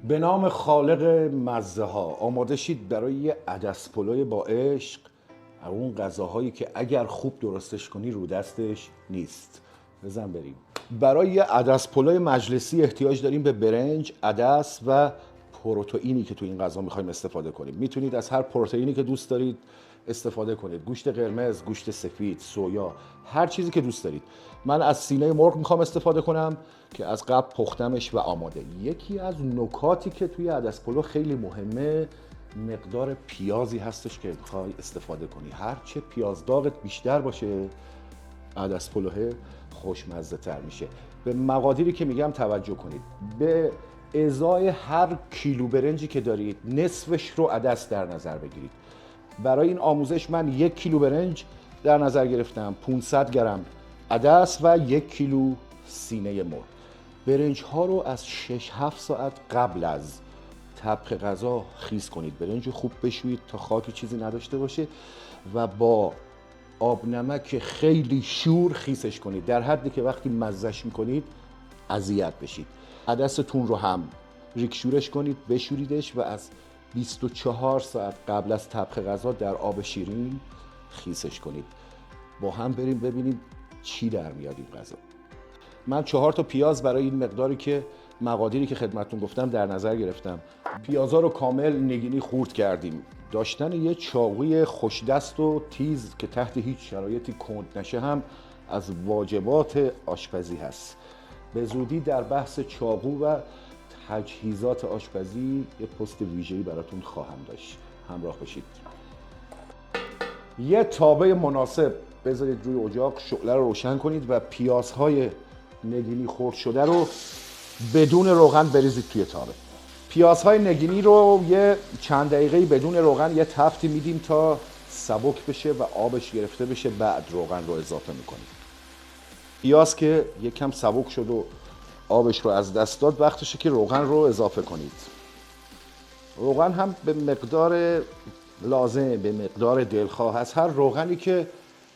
به نام خالق مزه ها آماده شید برای یه عدس پلوی با عشق. اون غذاهایی که اگر خوب درستش کنی رو دستش نیست. بزن بریم. برای یه عدس پلوی مجلسی احتیاج داریم به برنج، عدس و پروتئینی که تو این غذا میخوایم استفاده کنیم. میتونید از هر پروتئینی که دوست دارید استفاده کنید. گوشت قرمز، گوشت سفید، سویا، هر چیزی که دوست دارید. من از سینه مرغ میخوام استفاده کنم که از قبل پختمش و آماده. یکی از نکاتی که توی عدس پلو خیلی مهمه مقدار پیازی هستش که میخوای استفاده کنی. هرچه پیاز داغت بیشتر باشه عدس پلوه خوشمزه تر میشه. به مقادیری که میگم توجه کنید. به ازای هر کیلو برنجی که دارید نصفش رو عدس در نظر بگیرید. برای این آموزش من 1 کیلو برنج در نظر گرفتم، 500 گرم عدس و 1 کیلو سینه مرغ. برنج ها رو از 6-7 ساعت قبل از طبخ غذا خیس کنید. برنج خوب بشویید تا خاکی چیزی نداشته باشه و با آب نمک خیلی شور خیسش کنید، در حدی که وقتی مزهش میکنید اذیت بشید. عدستون رو هم ریکشورش کنید، بشوریدش و از 24 ساعت قبل از طبخ غذا در آب شیرین خیسش کنید. با هم بریم ببینیم چی در میاد این غذا. من 4 تا پیاز برای این مقداری که مقادیری که خدمتتون گفتم در نظر گرفتم. پیازا رو کامل نگینی خورد کردیم. داشتن یه چاقوی خوش دست و تیز که تحت هیچ شرایطی کند نشه هم از واجبات آشپزی هست. به زودی در بحث چاقو و تجهیزات آشپزی یه پست ویژه‌ای براتون خواهم داشت. همراه باشید. یه تابه مناسب بذارید روی اجاق، شعله رو روشن کنید و پیازهای نگینی خرد شده رو بدون روغن بریزید توی تابه. پیازهای نگینی رو یه چند دقیقه بدون روغن یه تفتی میدیم تا سبک بشه و آبش گرفته بشه، بعد روغن رو اضافه میکنیم. پیاز که یکم سبک شد و آبش رو از دست داد، وقتشه که روغن رو اضافه کنید. روغن هم به مقدار لازم، به مقدار دلخواه هست. هر روغنی که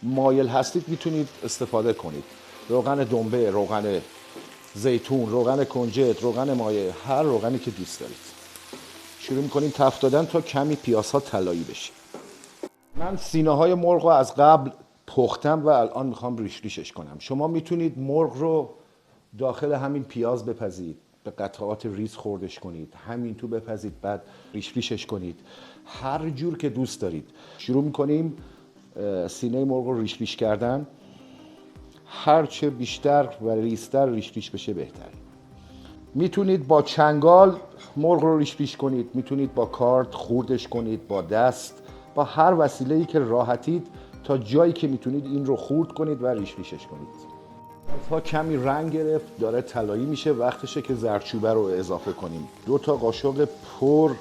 مایل هستید میتونید استفاده کنید. روغن دنبه، روغن زیتون، روغن کنجد، روغن مایع، هر روغنی که دوست دارید. شروع میکنیم تفت دادن تا کمی پیازها طلایی بشه. من سینه های مرغ رو از قبل پختم و الان میخوام ریش ریشش کنم. شما میتونید مرغ رو داخل همین پیاز بپزید، به قطعات ریز خوردش کنید، همین تو بپزید، بعد ریش ریشش کنید، هر جور که دوست دارید. شروع میکنیم سینه مرغ رو ریش ریش کردن. هرچه بیشتر و ریزتر ریش ریش بشه بهتره. میتونید با چنگال مرغ رو ریش ریش کنید، میتونید با کارد خوردش کنید، با دست، با هر وسیله‌ای که راحتید تا جایی که میتونید این رو خورد کنید و ریش ریشش کنید. تا کمی رنگ گرفت، داره طلایی میشه، وقتشه که زردچوبه رو اضافه کنیم. 2 تا قاشق پر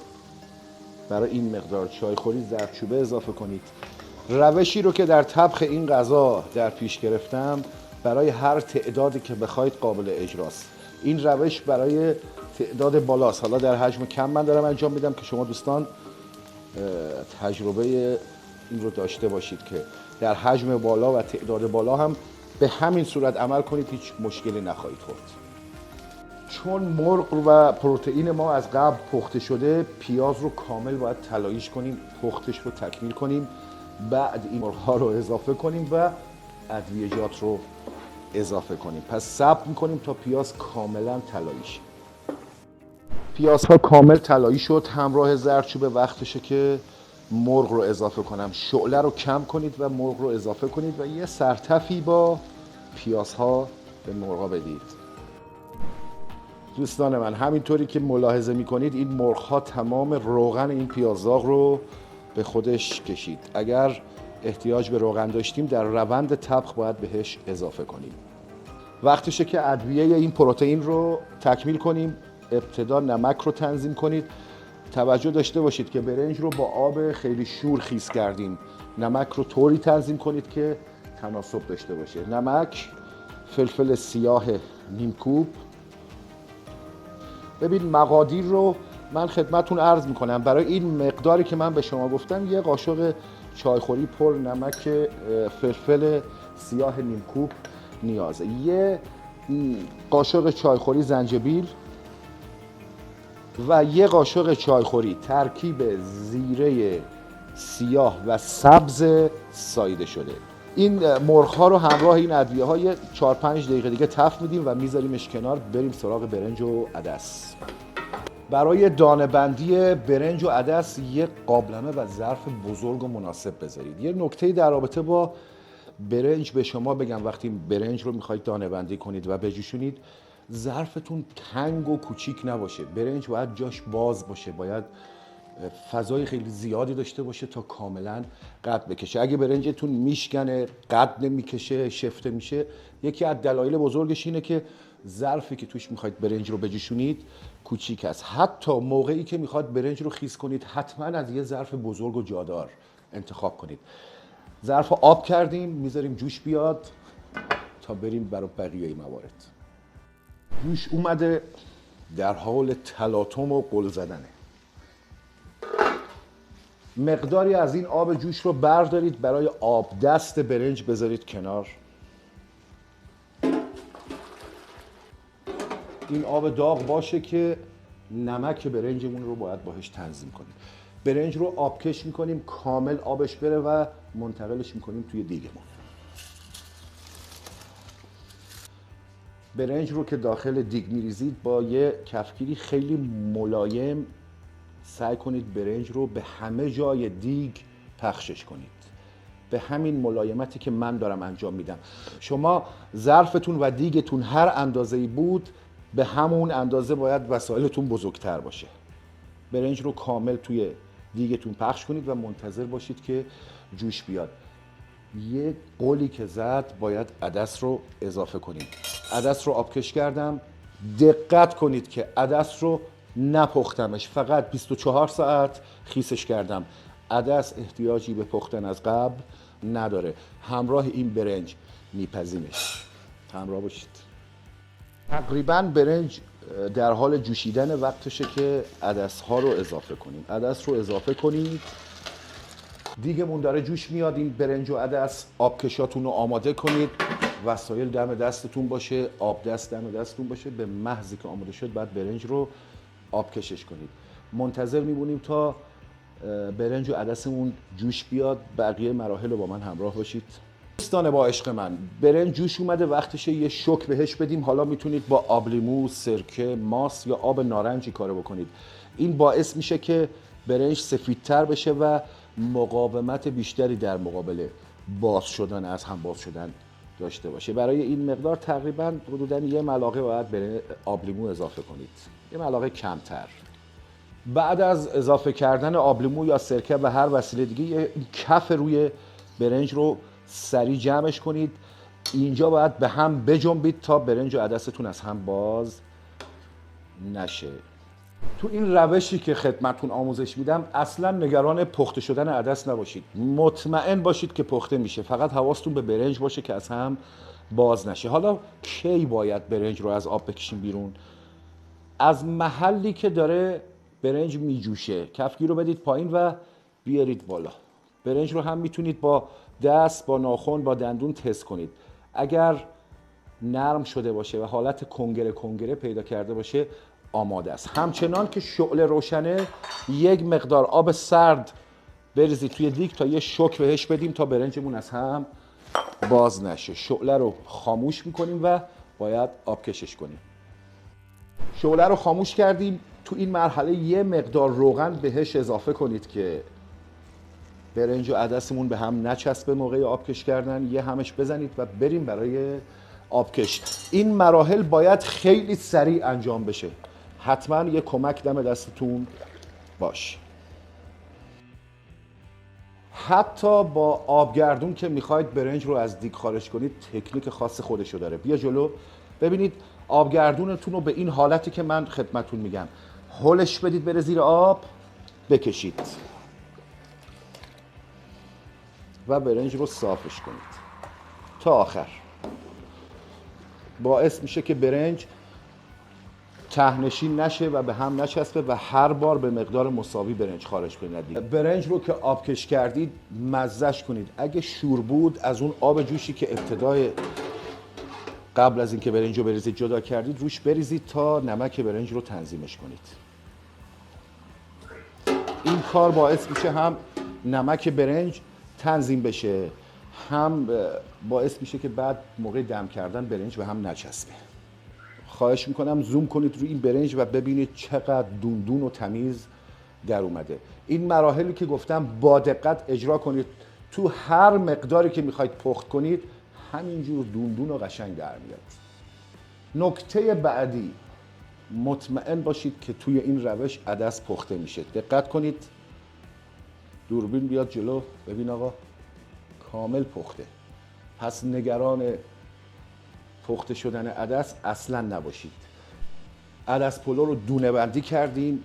برای این مقدار چایخوری زردچوبه اضافه کنید. روشی رو که در طبخ این غذا در پیش گرفتم برای هر تعدادی که بخواید قابل اجراست. این روش برای تعداد بالاست. حالا در حجم کم من دارم انجام میدم که شما دوستان تجربه این رو داشته باشید که در حجم بالا و تعداد بالا هم به همین صورت عمل کنید، هیچ مشکلی نخواهید خورد. چون مرغ و پروتئین ما از قبل پخته شده، پیاز رو کامل باید طلاییش کنیم، پختش رو تکمیل کنیم، بعد این مرغ ها رو اضافه کنیم و ادویجات رو اضافه کنیم. پس صبر میکنیم تا پیاز کاملا طلایی شه. پیازها کامل طلایی شد همراه زردچوبه، وقتشه که مرغ رو اضافه کنم. شعله رو کم کنید و مرغ رو اضافه کنید و یه سرتفی با پیازها به مرغا بدید. دوستان من، همینطوری که ملاحظه میکنید این مرغ ها تمام روغن این پیازداغ رو به خودش کشید. اگر احتیاج به روغن داشتیم در روند طبخ باید بهش اضافه کنیم. وقتشه که ادویه این پروتئین رو تکمیل کنیم. ابتدا نمک رو تنظیم کنید. توجه داشته باشید که برنج رو با آب خیلی شور خیس کردیم. نمک رو طوری تنظیم کنید که تناسب داشته باشه. نمک، فلفل سیاه نیم کوب. ببین مقادیر رو من خدمتون عرض میکنم. برای این مقداری که من به شما گفتم 1 قاشق چایخوری پر نمک فلفل سیاه نیم کوب نیازه. 1 قاشق چایخوری زنجبیل، و یه قاشق چایخوری ترکیب زیره سیاه و سبز ساییده شده. این مرغ‌ها رو همراه این ادویه های 4-5 دقیقه دیگه تفت میدیم و میذاریمش کنار. بریم سراغ برنج و عدس. برای دانه بندی برنج و عدس یه قابلمه و ظرف بزرگ و مناسب بذارید. یه نکته در رابطه با برنج به شما بگم، وقتی برنج رو میخواید دانه بندی کنید و بجوشونید، ظرفتون تنگ و کوچیک نباشه. برنج باید جاش باز باشه، باید فضای خیلی زیادی داشته باشه تا کاملا قد بکشه. اگه برنجتون میشکنه، قد نمیکشه، شفته میشه، یکی از دلایل بزرگش اینه که ظرفی که توش میخواید برنج رو بجوشونید کوچیک است. حتی موقعی که میخواد برنج رو خیس کنید، حتما از یه ظرف بزرگ و جادار انتخاب کنید. ظرف آب کردیم، میذاریم جوش بیاد تا بریم برای بقیه موارد. جوش اومده، در حال تلاطم و غل زدنه. مقداری از این آب جوش رو بردارید، برای آب دست برنج بذارید کنار. این آب داغ باشه که نمک برنجمون رو باید باهاش تنظیم کنیم. برنج رو آبکش میکنیم، کامل آبش بره و منتقلش میکنیم توی دیگمون. برنج رو که داخل دیگ میریزید، با یه کفگیری خیلی ملایم سعی کنید برنج رو به همه جای دیگ پخشش کنید، به همین ملایمتی که من دارم انجام میدم. شما ظرفتون و دیگتون هر اندازه‌ای بود، به همون اندازه باید وسایلتون بزرگتر باشه. برنج رو کامل توی دیگتون پخش کنید و منتظر باشید که جوش بیاد. یه قلی که زد، باید عدس رو اضافه کنید. عدس رو آبکش کردم. دقت کنید که عدس رو نپختمش، فقط 24 ساعت خیسش کردم. عدس احتیاجی به پختن از قبل نداره. همراه این برنج میپزیمش. همراه باشید. تقریبا برنج در حال جوشیدن، وقتشه که عدس ها رو اضافه کنیم. عدس رو اضافه کنید. دیگمون داره جوش میاد. این برنج و عدس، آبکشاتون رو آماده کنید. وسایل دم دستتون باشه، آب دست دم دستتون باشه. به محضی که آماده شد بعد برنج رو آبکشش کنید. منتظر میمونیم تا برنج و عدسمون جوش بیاد. بقیه مراحل رو با من همراه باشید. دوستان با عشق من، برنج جوش اومده، وقتشه یه شوک بهش بدیم. حالا میتونید با آب لیمو، سرکه، ماست یا آب نارنجی کارو بکنید. این باعث میشه که برنج سفیدتر بشه و مقاومت بیشتری در مقابل باز شدن، از هم باز شدن داشته باشه. برای این مقدار تقریبا حدوداً یه ملاقه باید آب لیمو اضافه کنید، یه ملاقه کمتر. بعد از اضافه کردن آب لیمو یا سرکه و هر وسیله دیگه، یه کف روی برنج رو سریع جمعش کنید. اینجا باید به هم بجنبید تا برنج و عدستون از هم باز نشه. تو این روشی که خدمتتون آموزش میدم، اصلا نگران پخته شدن عدس نباشید. مطمئن باشید که پخته میشه، فقط حواستون به برنج باشه که از هم باز نشه. حالا کی باید برنج رو از آب بکشیم بیرون؟ از محلی که داره برنج میجوشه کفگیر رو بدید پایین و بیارید بالا. برنج رو هم میتونید با دست، با ناخن، با دندون تست کنید. اگر نرم شده باشه و حالت کنگره پیدا کرده باشه، آماده است. همچنان که شعله روشنه، یک مقدار آب سرد بریزید توی دیگ تا یه شوک بهش بدیم تا برنجمون از هم باز نشه. شعله رو خاموش میکنیم و باید آب کشش کنیم. شعله رو خاموش کردیم. تو این مرحله یه مقدار روغن بهش اضافه کنید که برنج و عدسمون به هم نچسبه. موقع آبکش کردن یه همش بزنید و بریم برای آبکش. این مراحل باید خیلی سریع انجام بشه. حتما یه کمک دم دستتون باش. حتی با آبگردون که میخواید برنج رو از دیگ خارج کنید، تکنیک خاص خودشو داره. بیا جلو ببینید. آبگردونتون رو به این حالتی که من خدمتتون میگم هلش بدید بره زیر آب، بکشید و برنج رو صافش کنید تا آخر. باعث میشه که برنج ته‌نشین نشه و به هم نچسبه و هر بار به مقدار مساوی برنج خارج کنید. برنج رو که آبکش کردید مزه‌اش کنید. اگه شور بود، از اون آب جوشی که ابتدای قبل از اینکه برنج رو بریزید جدا کردید روش بریزید تا نمک برنج رو تنظیمش کنید. این کار باعث میشه هم نمک برنج تنظیم بشه، هم باعث میشه که بعد موقع دم کردن برنج به هم نچسبه. خواهش میکنم زوم کنید روی این برنج و ببینید چقدر دوندون و تمیز در اومده. این مراحلی که گفتم با دقت اجرا کنید، تو هر مقداری که میخواید پخت کنید همینجور دوندون و قشنگ در میاد. نکته بعدی، مطمئن باشید که توی این روش عدس پخته میشه. دقت کنید، دوربین بیاد جلو، ببین آقا کامل پخته. پس نگران پخته شدن عدس اصلا نباشید. عدس پلو رو دونه بندی کردیم،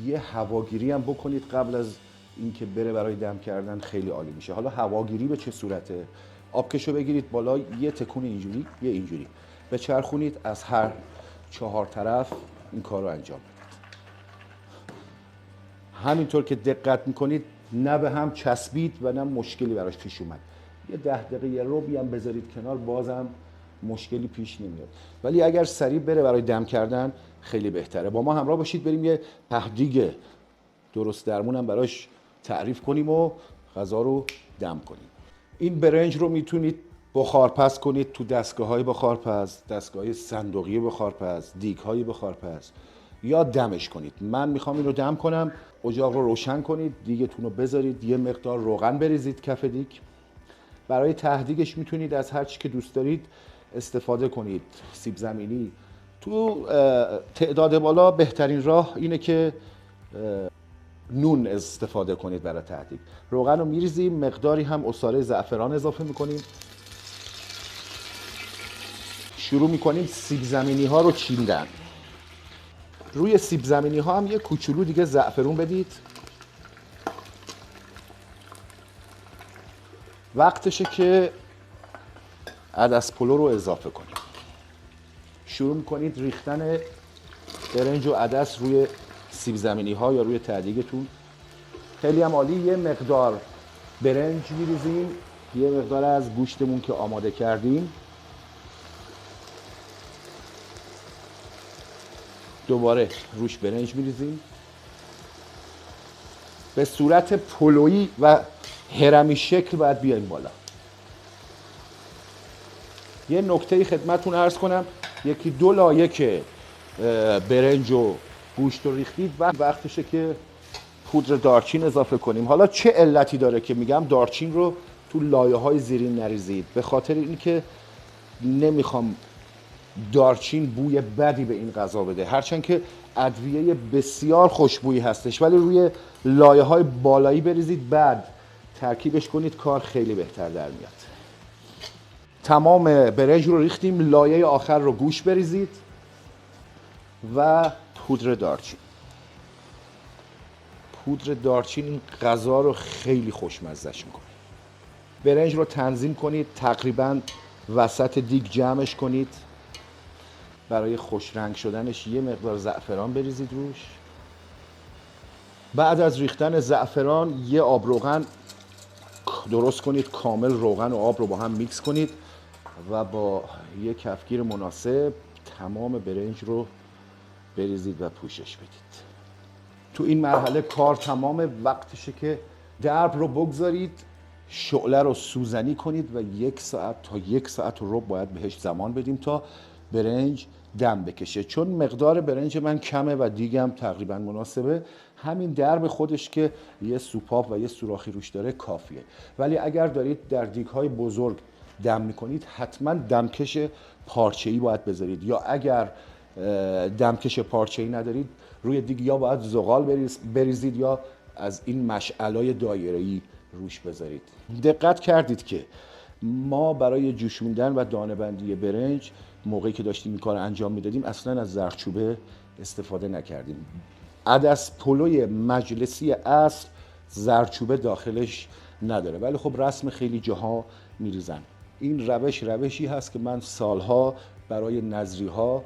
یه هواگیری هم بکنید قبل از اینکه بره برای دم کردن، خیلی عالی میشه. حالا هواگیری به چه صورته؟ آبکشو بگیرید بالا، یه تکون اینجوری یه اینجوری بچرخونید، از هر 4 طرف این کار رو انجام بدید. همینطور که دقت میکنید نه به هم چسبید و نه مشکلی براش پیش اومد. یه 10 دقیقه یه ربعی هم بذارید کنار، بازم مشکلی پیش نمیاد. ولی اگر سریع بره برای دم کردن خیلی بهتره. با ما همراه باشید بریم یه تهدیگ درست درمون هم براش تعریف کنیم و غذا رو دم کنیم. این برنج رو میتونید بخارپز کنید تو دستگاه‌های بخارپز، دستگاه صندوقی بخارپز، دیگ‌های بخارپز، یا دمش کنید. من میخوام این رو دم کنم. اجاق رو روشن کنید، دیگتون رو بذارید، یه مقدار روغن بریزید کف دیگ. برای تهدیگش میتونید از هر چی که دوست دارید استفاده کنید. سیب زمینی تو تعداد بالا بهترین راه اینه که نون استفاده کنید برای تهدیگ. روغن رو میریزیم، مقداری هم عصاره زعفران اضافه میکنیم. شروع میکنیم سیب زمینی ها رو چیندن. روی سیب زمینی ها هم یه کوچولو دیگه زعفرون بدید. وقتشه که عدس پلو رو اضافه کنید. شروع میکنید ریختن برنج و عدس روی سیب زمینی ها یا روی تهدیگتون. خیلی هم عالی. یه مقدار برنج میریزیم، یه مقدار از گوشتمون که آماده کردیم. دوباره روش برنج میریزیم. به صورت پلویی و هرمی شکل باید بیایم بالا. یه نکته خدمتتون عرض کنم، یکی دو لایه که برنج و گوشت رو ریختید و وقتشه که پودر دارچین اضافه کنیم. حالا چه علتی داره که میگم دارچین رو تو لایه های زیرین نریزید؟ به خاطر اینکه نمیخوام دارچین بوی بدی به این غذا بده، هرچند که ادویه بسیار خوشبویی هستش، ولی روی لایه های بالایی بریزید، بعد ترکیبش کنید، کار خیلی بهتر در میاد. تمام برنج رو ریختیم، لایه آخر رو گوشت بریزید و پودر دارچین. پودر دارچین این غذا رو خیلی خوشمزه‌اش میکنه. برنج رو تنظیم کنید، تقریبا وسط دیگ جمعش کنید. برای خوش رنگ شدنش یه مقدار زعفران بریزید روش. بعد از ریختن زعفران یه آب روغن درست کنید، کامل روغن و آب رو با هم میکس کنید و با یه کفگیر مناسب تمام برنج رو بریزید و پوشش بدید. تو این مرحله کار تمامه. وقتشه که درب رو بگذارید، شعله رو سوزنی کنید و 1 ساعت تا 1 ساعت و ربع باید بهش زمان بدیم تا برنج دم بکشه. چون مقدار برنج من کمه و دیگم تقریبا مناسبه، همین درب خودش که یه سوپاپ و یه سوراخی روش داره کافیه. ولی اگر دارید در دیگ‌های بزرگ دم میکنید، حتما دمکش پارچه‌ای باید بذارید، یا اگر دمکش پارچه‌ای ندارید روی دیگ یا باید زغال بریزید یا از این مشعلای دایره‌ای روش بذارید. دقت کردید که ما برای جوشوندن و دانه‌بندی برنج موقعی که داشتیم این کار انجام میدادیم اصلا از زردچوبه استفاده نکردیم. عدس پلوی مجلسی اصل زردچوبه داخلش نداره، ولی خب رسم خیلی جاها میریزن. این روشی هست که من سالها برای نظریها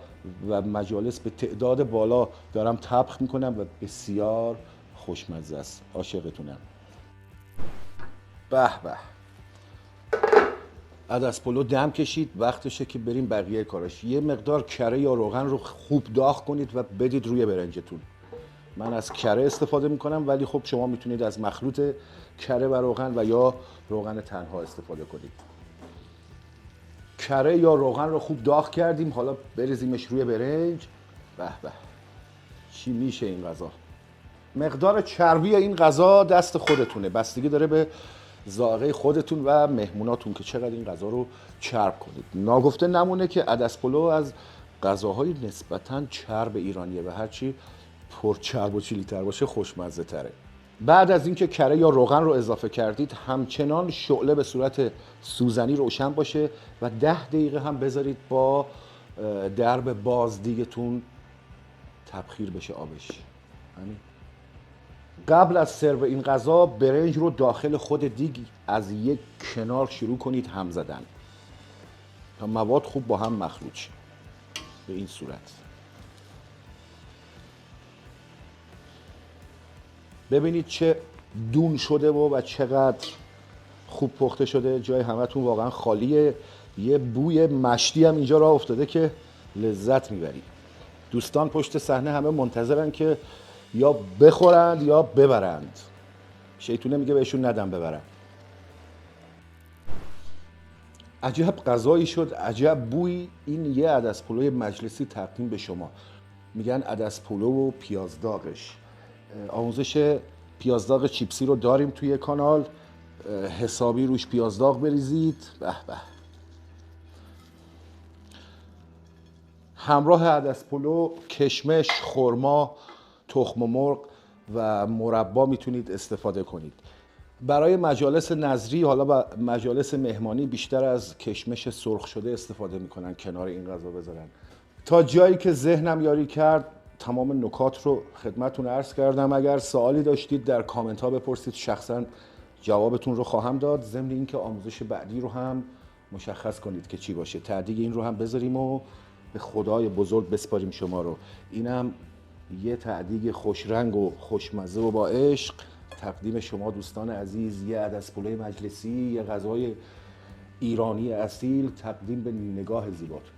و مجالس به تعداد بالا دارم طبخ میکنم و بسیار خوشمزه است. عاشقتونم. به به، عدس پلو دم کشید، وقتشه که بریم بقیه کاراش. یه مقدار کره یا روغن رو خوب داغ کنید و بدید روی برنجتون. من از کره استفاده میکنم، ولی خب شما میتونید از مخلوط کره و روغن و یا روغن تنها استفاده کنید. کره یا روغن رو خوب داغ کردیم، حالا بریزیمش روی برنج. به به، چی میشه این غذا. مقدار چربی این غذا دست خودتونه، بستگی داره به ذائقه خودتون و مهموناتون که چقدر این غذا رو چرب کنید. ناگفته نمونه که عدس پلو از غذاهای نسبتاً چرب ایرانیه و هرچی پر چرب و چیلی‌تر باشه خوشمزه تره. بعد از اینکه کره یا روغن رو اضافه کردید، همچنان شعله به صورت سوزنی روشن باشه و 10 دقیقه هم بذارید با درب باز دیگتون تبخیر بشه آبش. همین. قبل از سرو این غذا برنج رو داخل خود دیگ از یک کنار شروع کنید هم زدن تا مواد خوب با هم مخلوط شه. به این صورت. ببینید چه دون شده و چقدر خوب پخته شده. جای همتون واقعا خالیه. یه بوی مشتی هم اینجا راه افتاده که لذت میبری. دوستان پشت صحنه همه منتظرن که یا بخورند یا ببرند. شیطونه میگه بهشون ندم ببرن. عجب غذایی شد، عجب بوی. این یه عدس پلوی مجلسی تقدیم به شما. میگن عدس پلو و پیازداغش. آموزش پیازداغ چیپسی رو داریم توی کانال، حسابی روش پیازداغ بریزید. به به. همراه عدس پلو کشمش، خرما، تخم مرغ و مربا میتونید استفاده کنید. برای مجالس نظری، حالا با مجالس مهمانی، بیشتر از کشمش سرخ شده استفاده میکنن کنار این غذا بذارن. تا جایی که ذهنم یاری کرد تمام نکات رو خدمتتون عرض کردم. اگر سوالی داشتید در کامنت ها بپرسید، شخصا جوابتون رو خواهم داد. ضمن اینکه آموزش بعدی رو هم مشخص کنید که چی باشه. تعدیق این رو هم بذاریم و به خدای بزرگ بسپاریم شما رو. اینم یه تعدیق خوش رنگ و خوشمزه و با عشق تقدیم شما دوستان عزیز. یه عدس پلوی مجلسی، یه غذای ایرانی اصیل تقدیم به نگاه زیباتون.